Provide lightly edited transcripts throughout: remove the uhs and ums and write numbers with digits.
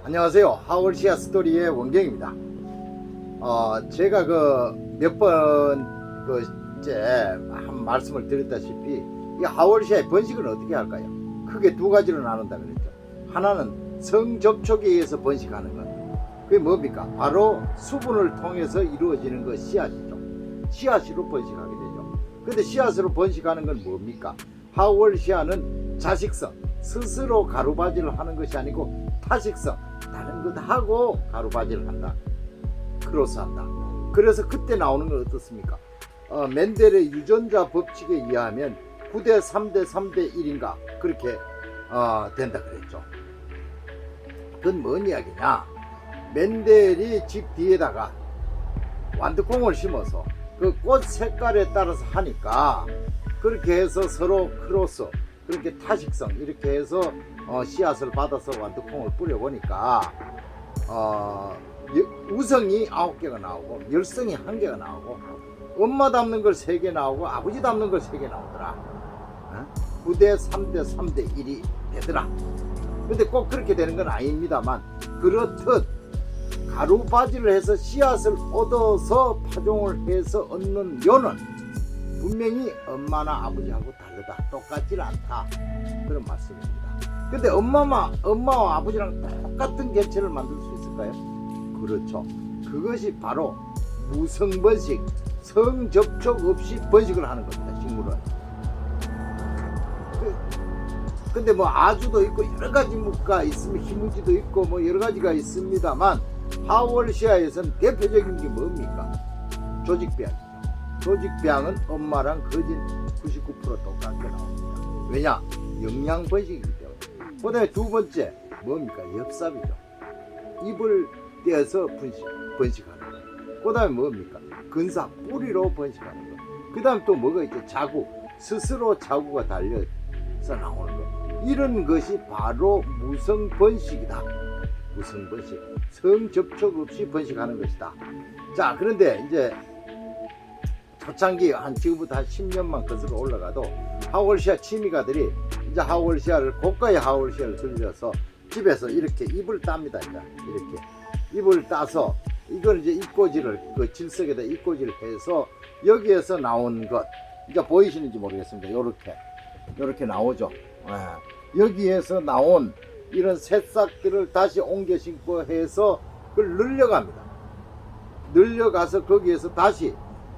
안녕하세요. 하월시아 스토리의 원경입니다. 제가 몇 번 이제 한 말씀을 드렸다시피 이 하월시아의 번식은 어떻게 할까요? 크게 두 가지로 나눈다 그랬죠. 하나는 성접촉에 의해서 번식하는 것. 그게 뭡니까? 바로 수분을 통해서 이루어지는 것, 씨앗이죠. 씨앗으로 번식하게 되죠. 근데 씨앗으로 번식하는 건 뭡니까? 하월시아는 자식성, 스스로 가루바지를 하는 것이 아니고 타식성, 다른 것 하고 가루바지를 한다. 크로스한다. 그래서 그때 나오는 건 어떻습니까? 멘델의 유전자 법칙에 의하면 9대 3대 3대 1인가 그렇게 된다 그랬죠. 그건 뭔 이야기냐? 멘델이 집 뒤에다가 완두콩을 심어서 그 꽃 색깔에 따라서 하니까 그렇게 해서 서로 크로스, 그렇게 타식성 이렇게 해서 씨앗을 받아서 완두콩을 뿌려보니까 우성이 9개가 나오고 열성이 1개가 나오고 엄마 닮는 걸 3개 나오고 아버지 닮는 걸 3개 나오더라. 9대 3대 3대 1이 되더라. 근데 꼭 그렇게 되는 건 아닙니다만, 그렇듯 가루바지를 해서 씨앗을 얻어서 파종을 해서 얻는 요는 분명히 엄마나 아버지하고 다르다, 똑같지 않다, 그런 말씀입니다. 근데 엄마와 아버지랑 똑같은 개체를 만들 수 있을까요? 그렇죠. 그것이 바로 무성번식, 성접촉 없이 번식을 하는 겁니다, 식물은. 근데 뭐 아주도 있고 여러 가지 무가 있으면 희무지도 있고 뭐 여러 가지가 있습니다만, 하월시아에서는 대표적인 게 뭡니까? 조직배양이죠. 조직배양은 엄마랑 거진 99% 똑같게 나옵니다. 왜냐? 영양 번식이기 때문에. 그 다음에 두 번째 뭡니까? 엽삽이죠. 잎을 떼어서 번식하는 거. 그 다음에 뭡니까? 근사, 뿌리로 번식하는 거. 그 다음에 또 뭐가 있죠? 자구, 스스로 자구가 달려서 나오는 거. 이런 것이 바로 무성번식이다. 무성번식, 성접촉 없이 번식하는 것이다. 자, 그런데 이제 초창기 지금부터 한 10년만 거슬러 올라가도 하월시아 취미가들이 이제 하월시아를, 고가의 하월시아를 들려서 집에서 이렇게 잎을 땁니다. 이제 이렇게 잎을 따서 이걸 이제 잎꽂이를, 그 질석에다 잎꽂이를 해서 여기에서 나온 것, 이제 보이시는지 모르겠습니다. 요렇게 나오죠. 여기에서 나온 이런 새싹들을 다시 옮겨 심고 해서 그걸 늘려갑니다. 늘려가서 거기에서 다시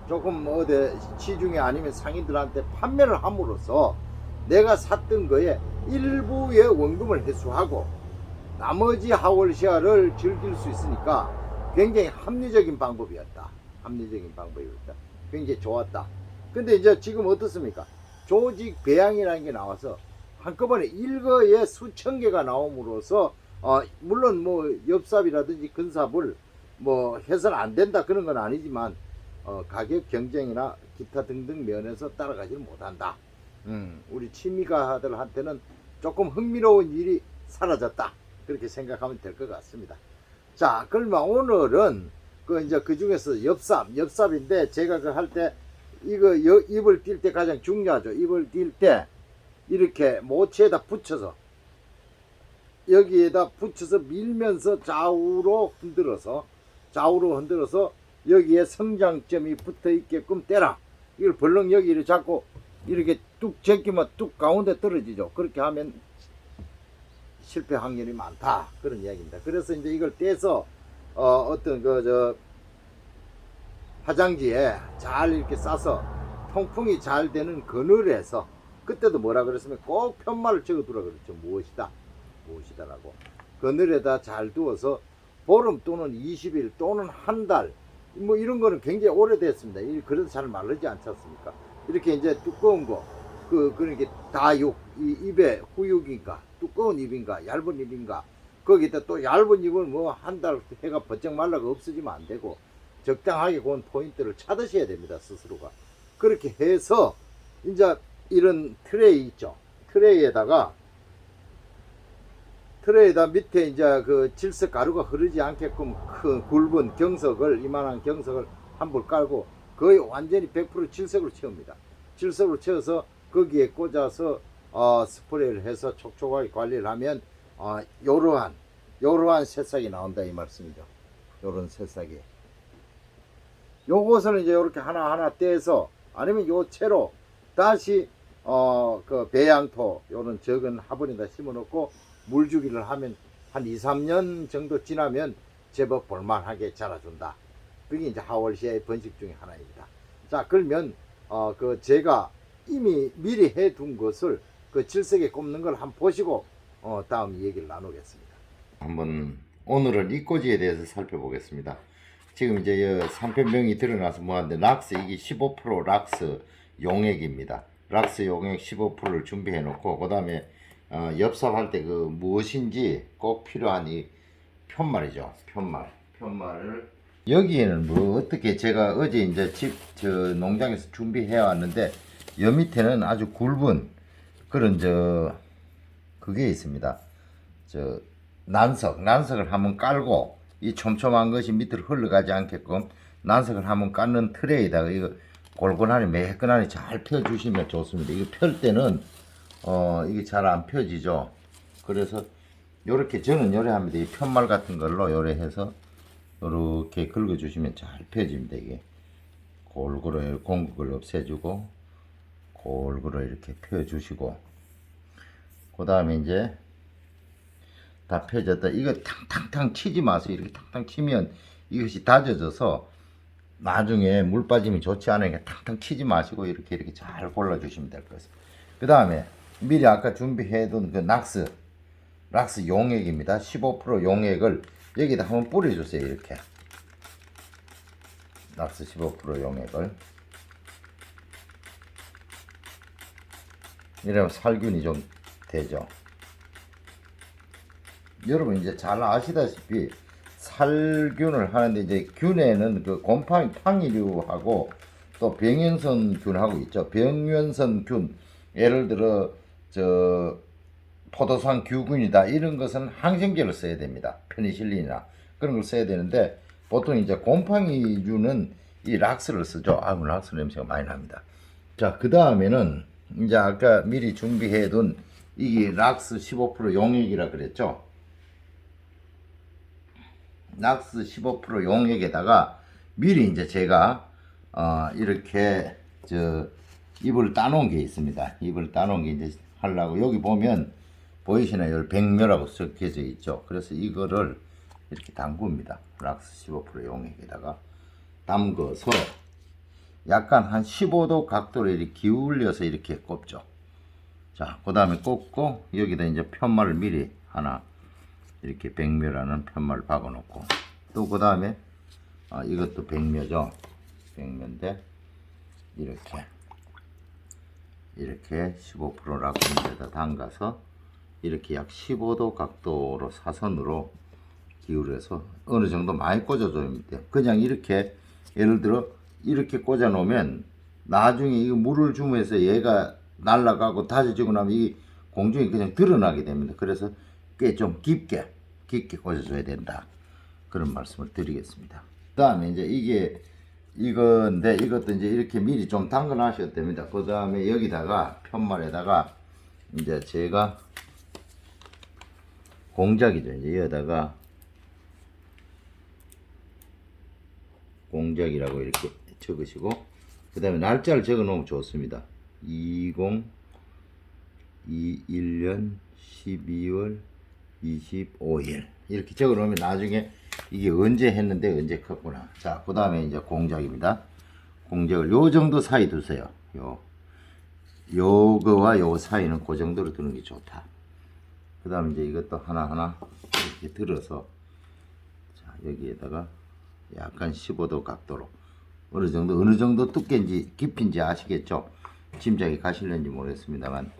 조금 어디 시중에 아니면 상인들한테 판매를 함으로써 내가 샀던 거에 일부의 원금을 회수하고 나머지 하월시아를 즐길 수 있으니까 굉장히 합리적인 방법이었다. 굉장히 좋았다. 근데 이제 지금 어떻습니까? 조직 배양이라는 게 나와서 한꺼번에 일거에 수천 개가 나옴으로써 물론 뭐 엽삽이라든지 근삽을 뭐 해서는 안 된다 그런 건 아니지만 가격 경쟁이나 기타 등등 면에서 따라가지를 못한다. 우리 취미가들한테는 조금 흥미로운 일이 사라졌다, 그렇게 생각하면 될 것 같습니다. 자, 그러면 오늘은 이제 그 중에서 엽삽인데, 제가 할 때 이거 잎을 띌 때 가장 중요하죠. 잎을 띌 때 이렇게 모체에다 붙여서, 여기에다 붙여서 밀면서 좌우로 흔들어서 여기에 성장점이 붙어 있게끔 떼라. 이걸 벌렁 여기를 잡고 이렇게 뚝 제끼면 뚝 가운데 떨어지죠. 그렇게 하면 실패 확률이 많다, 그런 이야기입니다. 그래서 이제 이걸 떼서 어떤 화장지에 잘 이렇게 싸서 통풍이 잘 되는 그늘에서, 그때도 뭐라 그랬으면 꼭 편말을 적어두라 그랬죠. 무엇이다라고. 그늘에다 잘 두어서 보름 또는 20일 또는 한 달, 뭐 이런 거는 굉장히 오래됐습니다. 그래도 잘 마르지 않지 않습니까? 이렇게 이제 두꺼운 거, 그러니까 다육, 이 잎에 후육인가, 두꺼운 잎인가, 얇은 잎인가, 거기다 또 얇은 잎을 뭐 한 달 해가 번쩍 말라가 없어지면 안 되고, 적당하게 그런 포인트를 찾으셔야 됩니다, 스스로가. 그렇게 해서 이제 이런 트레이 있죠. 트레이에다 밑에 이제 그 질석 가루가 흐르지 않게끔 큰 굵은 경석을, 이만한 경석을 한 불 깔고 거의 완전히 100% 질석으로 채웁니다. 질석으로 채워서 거기에 꽂아서 스프레이를 해서 촉촉하게 관리를 하면 이러한 요러한 새싹이 나온다 이 말씀이죠. 요런 새싹이. 요것을 이제 이렇게 하나하나 떼서 아니면 요 채로 다시 그 배양토 요런 적은 화분에다 심어 놓고 물 주기를 하면 한 2, 3년 정도 지나면 제법 볼만하게 자라준다. 그게 이제 하월시아의 번식 중에 하나입니다. 자, 그러면 그 제가 이미 미리 해둔 것을 그 질색에 꼽는 걸 한번 보시고 다음 얘기를 나누겠습니다. 한번 오늘은 이꼬지에 대해서 살펴보겠습니다. 지금 이제 상표명이 드러나서 뭐하는데 락스 이게 15% 락스 용액입니다. 락스 용액 15%를 준비해 놓고 그 다음에 엽삽할 때 그 무엇인지 꼭 필요한 이 편말이죠. 편말을 여기에는 뭐 어떻게 제가 어제 이제 저 농장에서 준비해 왔는데 여 밑에는 아주 굵은 그런 그게 있습니다. 난석을 한번 깔고 이 촘촘한 것이 밑으로 흘러가지 않게끔 난석을 한번 깔는 트레이에다가 이거 골고나니 매끈하니 잘 펴 주시면 좋습니다. 이거 펼 때는 이게 잘 안 펴지죠. 그래서 요렇게 저는 요래 합니다. 이 편말 같은 걸로 요래 해서 요렇게 긁어 주시면 잘 펴집니다. 이게 골고루 공극을 없애주고 골고루 이렇게 펴 주시고 그 다음에 이제 다 펴졌다. 이거 탕탕탕 치지 마세요. 이렇게 탕탕 치면 이것이 다져져서 나중에 물 빠짐이 좋지 않으니까 탕탕 치지 마시고 이렇게 잘 골라 주시면 될 것 같습니다. 그 다음에 미리 아까 준비해 둔 그 락스 용액입니다. 15% 용액을 여기다 한번 뿌려 주세요. 이렇게 락스 15% 용액을 이러면 살균이 좀 되죠. 여러분 이제 잘 아시다시피 살균을 하는데 이제 균에는 그 곰팡이 팡이류하고 또 병연선균하고 있죠. 병연선균 예를 들어 포도상 규균이다 이런 것은 항생제를 써야 됩니다. 페니실린이나 그런 걸 써야 되는데 보통 이제 곰팡이류는 이 락스를 쓰죠. 아이고 락스 냄새가 많이 납니다. 자, 그 다음에는 이제 아까 미리 준비해 둔 이게 락스 15% 용액이라 그랬죠. 락스 15% 용액에다가 미리 이제 제가 이렇게 잎을 따놓은 게 있습니다. 잎을 따놓은 게 이제 하려고 여기 보면 보이시나요? 여기 백묘라고 적혀져 있죠. 그래서 이거를 이렇게 담굽니다. 락스 15% 용액에다가 담궈서 약간 한 15도 각도로 이렇게 기울여서 이렇게 꼽죠. 자, 그 다음에 꼽고 여기다 이제 편말을 미리 하나 이렇게 백묘라는 편말을 박아 놓고 또 그 다음에 이것도 백묘죠. 백묘인데 이렇게 15% 락스에다 담가서 이렇게 약 15도 각도로 사선으로 기울여서 어느 정도 많이 꽂아줘야 돼요. 그냥 이렇게 예를 들어 이렇게 꽂아 놓으면 나중에 이거 물을 주면서 얘가 날아가고 다져지고 나면 이 공중에 그냥 드러나게 됩니다. 그래서 꽤 좀 깊게 꽂아줘야 된다. 그런 말씀을 드리겠습니다. 그 다음에 이제 이건데 이것도 이제 이렇게 미리 좀 담가 놔셔야 됩니다. 그 다음에 여기다가 편말에다가 이제 제가 공작이죠. 이제 여기다가 공작이라고 이렇게 적으시고 그 다음에 날짜를 적어 놓으면 좋습니다. 2021년 12월 25일 이렇게 적어 놓으면 나중에 이게 언제 했는데 언제 컸구나. 자, 그 다음에 이제 공작입니다. 공작을 요 정도 사이 두세요. 요거와 요 사이는 그 정도로 두는 게 좋다. 그 다음에 이제 이것도 하나하나 이렇게 들어서 자, 여기에다가 약간 15도 각도로 어느 정도 두께인지 깊이인지 아시겠죠? 짐작이 가실는지 모르겠습니다만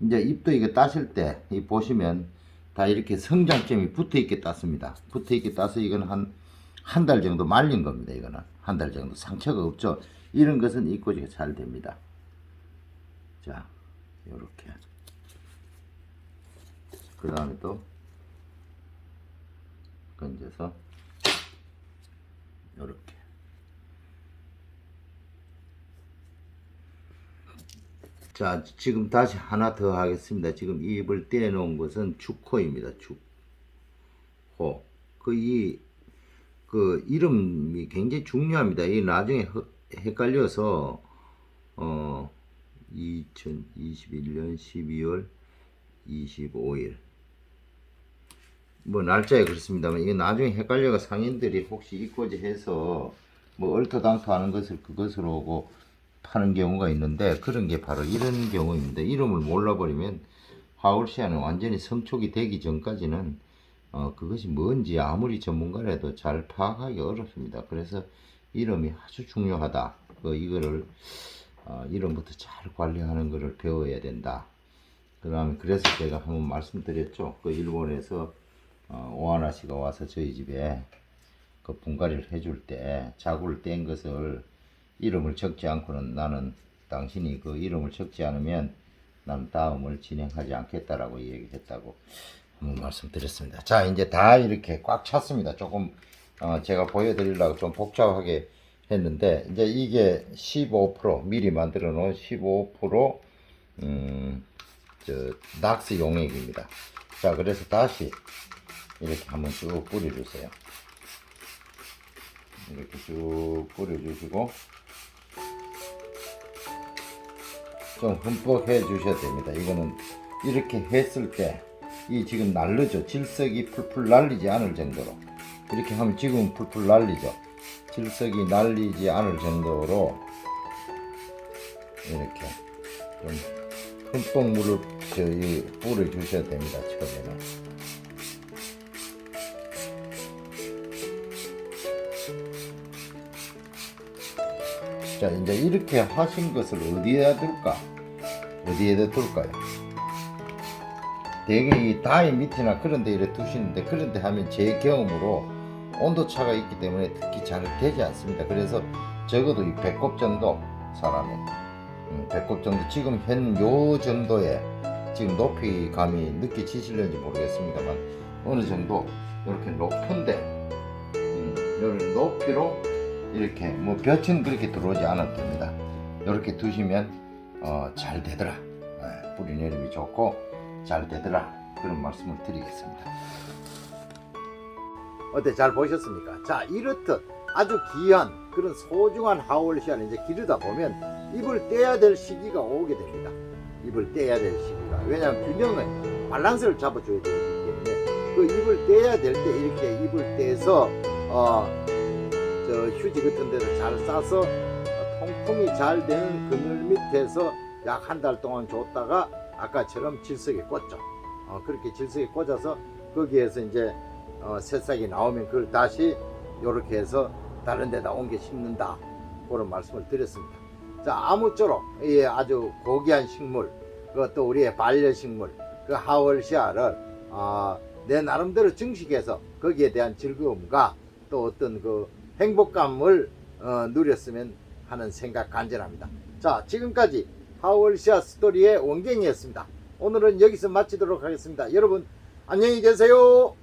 이제 잎도 이거 따실 때 이 보시면 다 이렇게 성장점이 붙어 있게 땄습니다. 붙어 있게 따서 이건 한 달 정도 말린 겁니다. 이거는 한 달 정도 상처가 없죠. 이런 것은 이꼬지가 잘 됩니다. 자, 요렇게 그 다음에 또 건져서 요렇게 자, 지금 다시 하나 더 하겠습니다. 지금 이 잎을 떼어 놓은 것은 주코입니다. 좋고 그 이름이 굉장히 중요합니다. 이 나중에 헷갈려서 2021년 12월 25일 뭐 날짜에 그렇습니다만 이게 나중에 헷갈려가 상인들이 혹시 이꼬지 해서 뭐 얼토당토 하는 것을 그것으로 오고 파는 경우가 있는데 그런 게 바로 이런 경우입니다. 이름을 몰라버리면 하울시아는 완전히 성촉이 되기 전까지는 그것이 뭔지 아무리 전문가라도 잘 파악하기 어렵습니다. 그래서 이름이 아주 중요하다. 이거를 이름부터 잘 관리하는 것을 배워야 된다. 그래서 제가 한번 말씀드렸죠. 일본에서 오하나 씨가 와서 저희 집에 그 분갈이를 해줄 때 자구를 뗀 것을 이름을 적지 않고는 나는 당신이 그 이름을 적지 않으면 나는 다음을 진행하지 않겠다라고 얘기했다고 한번 말씀드렸습니다. 자, 이제 다 이렇게 꽉 찼습니다. 조금 제가 보여드리려고 좀 복잡하게 했는데 이제 이게 15% 미리 만들어 놓은 15% 낙스 용액입니다. 자, 그래서 다시 이렇게 한번 쭉 뿌려주세요. 이렇게 쭉 뿌려주시고 좀 흠뻑 해 주셔야 됩니다. 이거는 이렇게 했을 때 이 지금 날르죠. 질석이 풀풀 날리지 않을 정도로 이렇게 하면 지금 풀풀 날리죠. 질석이 날리지 않을 정도로 이렇게 좀 흠뻑 물을 뿌려 주셔야 됩니다. 처음에는. 자, 이제 이렇게 하신 것을 어디에다 둘까? 어디에다 둘까요? 대개 이 다이 밑이나 그런 데 이렇게 두시는데 그런 데 하면 제 경험으로 온도차가 있기 때문에 특히 잘 되지 않습니다. 그래서 적어도 이 배꼽 정도 사람의 배꼽 정도 지금 현 요 정도의 지금 높이감이 느껴지실는지 모르겠습니다만 어느 정도 이렇게 높은데 이런 높이로 이렇게 뭐 볕은 그렇게 들어오지 않아도 됩니다. 이렇게 두시면 잘 되더라. 뿌리 내림이 좋고 잘 되더라. 그런 말씀을 드리겠습니다. 어때? 잘 보셨습니까? 자, 이렇듯 아주 귀한 그런 소중한 하울시아를 이제 기르다 보면 잎을 떼야 될 시기가 오게 됩니다. 잎을 떼야 될 시기가. 왜냐하면 균형을 밸런스를 잡아줘야 되기 때문에 그 잎을 떼야 될 때 이렇게 잎을 떼서 저 휴지 같은 데서 잘 싸서 통풍이 잘 되는 그늘 밑에서 약 한 달 동안 줬다가 아까처럼 질석에 꽂죠. 그렇게 질석에 꽂아서 거기에서 이제 새싹이 나오면 그걸 다시 이렇게 해서 다른 데다 옮겨 심는다. 그런 말씀을 드렸습니다. 자, 아무쪼록 이 아주 고귀한 식물, 그것도 우리의 반려식물, 그 하울시아를 내 나름대로 증식해서 거기에 대한 즐거움과 또 어떤 그 행복감을 누렸으면 하는 생각 간절합니다. 자, 지금까지 하울시아 스토리의 원경이었습니다. 오늘은 여기서 마치도록 하겠습니다. 여러분 안녕히 계세요.